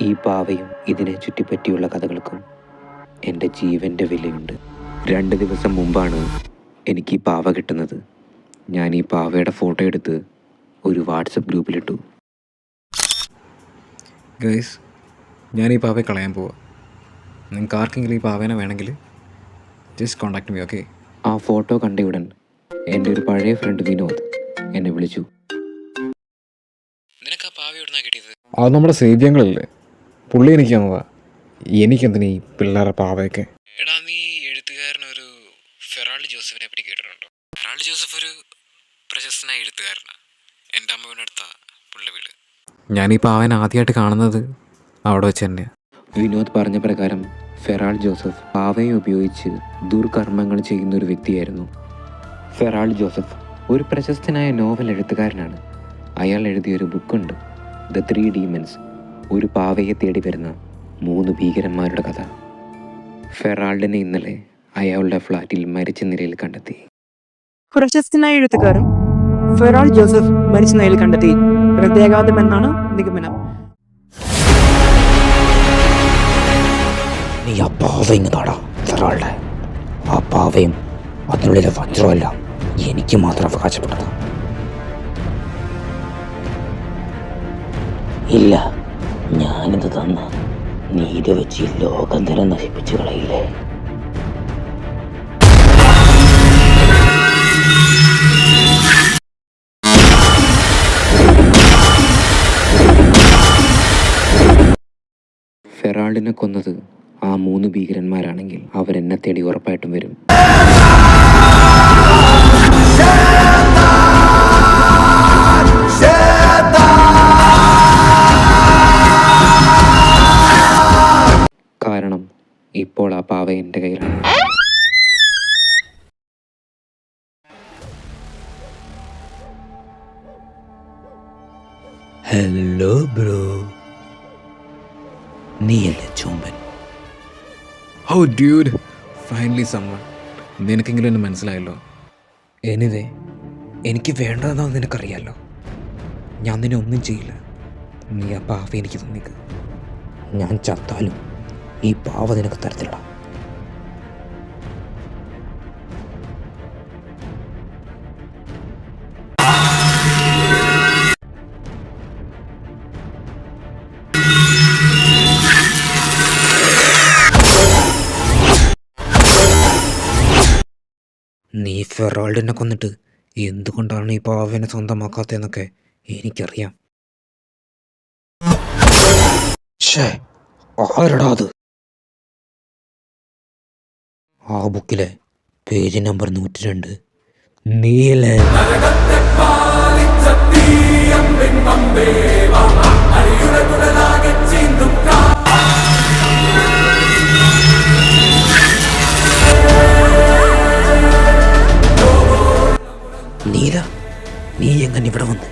ഈ പാവയും ഇതിനെ ചുറ്റിപ്പറ്റിയുള്ള കഥകൾക്കും എൻ്റെ ജീവൻ്റെ വിലയുണ്ട്. 2 ദിവസം മുമ്പാണ് എനിക്ക് ഈ പാവ കിട്ടുന്നത്. ഞാൻ ഈ പാവയുടെ ഫോട്ടോ എടുത്ത് ഒരു വാട്സപ്പ് ഗ്രൂപ്പിലിട്ടു. ഗൈസ്, ഞാൻ ഈ പാവയെ കളയാൻ പോവാം. നിങ്ങൾക്ക് ആർക്കെങ്കിലും ഈ പാവേനെ വേണമെങ്കിൽ ജസ്റ്റ് കോണ്ടാക്ട് മീ, ഓക്കെ? ആ ഫോട്ടോ കണ്ടയുടൻ എൻ്റെ ഒരു പഴയ ഫ്രണ്ട് വിനോദ് എന്നെ വിളിച്ചു. നിനക്ക് ആ പാവ എവിടുന്നാ കിട്ടിയത്? അത് നമ്മുടെ സേവ്യങ്ങളല്ലേ, പുള്ളി എനിക്ക് തന്നതാ. എനിക്കെന്തിനാ ഈ പിള്ളേരുടെ പാവയൊക്കെ? എടാ, നീ എഴുത്തുകാരനൊരു ഫെറാൾഡ് ജോസഫിനെ പറ്റി കേട്ടിട്ടുണ്ടോ? ഫെറാൾഡ് ജോസഫ് ഒരു പ്രശസ്തനായ എഴുത്തുകാരനാണ്. എൻ്റെ അമ്മൂനടുത്ത പുള്ള വീട്. ഞാൻ ഈ പാവനെ ആദ്യമായിട്ട് കാണുന്നത് അവിടെ വെച്ച് തന്നെയാണ്. വിനോദ് പറഞ്ഞ പ്രകാരം ഫെറാൾഡ് ജോസഫ് പാവയെ ഉപയോഗിച്ച് ദുർകർമ്മങ്ങൾ ചെയ്യുന്ന ഒരു വ്യക്തിയായിരുന്നു. ഫെറാൾഡ് ജോസഫ് ഒരു പ്രശസ്തനായ നോവൽ എഴുത്തുകാരനാണ്. അയാൾ എഴുതിയൊരു ബുക്കുണ്ട്, ദ 3 ഡീമൻസ്, ഒരു പാവയെ തേടി വരുന്ന 3 ഭീകരന്മാരുടെ കഥ. ഫെറാൾഡിനെ ഇന്നലെ അയാളുടെ ഫ്ലാറ്റിൽ മരിച്ച നിലയിൽ കണ്ടെത്തി. പ്രശസ്തനായ എഴുത്തുകാരൻ ഫെറാൾഡ് ജോസഫ് മരിച്ച നിലയിൽ കണ്ടെത്തി. ഹൃദയാഘാതമെന്നാണ് നിഗമനം. നീ ആ പാവ ഇങ്ങ് താടാ ഫെറാൾഡ്. ആ പാവയും അതിനുള്ളിലെ വജ്രമല്ല എനിക്ക് മാത്രം അവകാശപ്പെട്ടത്. ഇല്ല, ഞാനിത് തന്ന നീ ഇത് വെച്ച് ലോകം തന്നെ നശിപ്പിച്ചു കളയില്ലേ? ഫെറാൾഡിനെ കൊന്നത് ആ 3 ഭീകരന്മാരാണെങ്കിൽ അവരെന്നെ തേടി ഉറപ്പായിട്ടും വരും. കാരണം ഇപ്പോൾ ആ പാവ എൻ്റെ കയ്യിലാണ്. ഹലോ ബ്രോ, നീയല്ലേ ചൂമ്പൻ? ഓ ഡ്യൂഡ്, ഫൈനലി സമ്മൺ. നിനക്കെങ്കിലും എന്നെ മനസ്സിലായല്ലോ. എനിവേ, എനിക്ക് വേണ്ടതെന്നാന്ന് നിനക്കറിയാമല്ലോ. ഞാൻ നിന്നെ ഒന്നും ചെയ്യില്ല. നീ ആ പാവ എനിക്ക് തന്നിക്ക്. ഞാൻ ചത്താലും ഈ പാവ നിനക്ക് തരത്തില്ല. നീ ഫെറാൾഡിനെ കൊന്നിട്ട് എന്തുകൊണ്ടാണ് ഈ പാവനെ സ്വന്തമാക്കാത്തതെന്നൊക്കെ എനിക്കറിയാം. ആരടാ അത്? ആ ബുക്കിലെ പേജ് നമ്പർ 102 നീല. നീല, നീ എങ്ങനെ ഇവിടെ വന്ന്?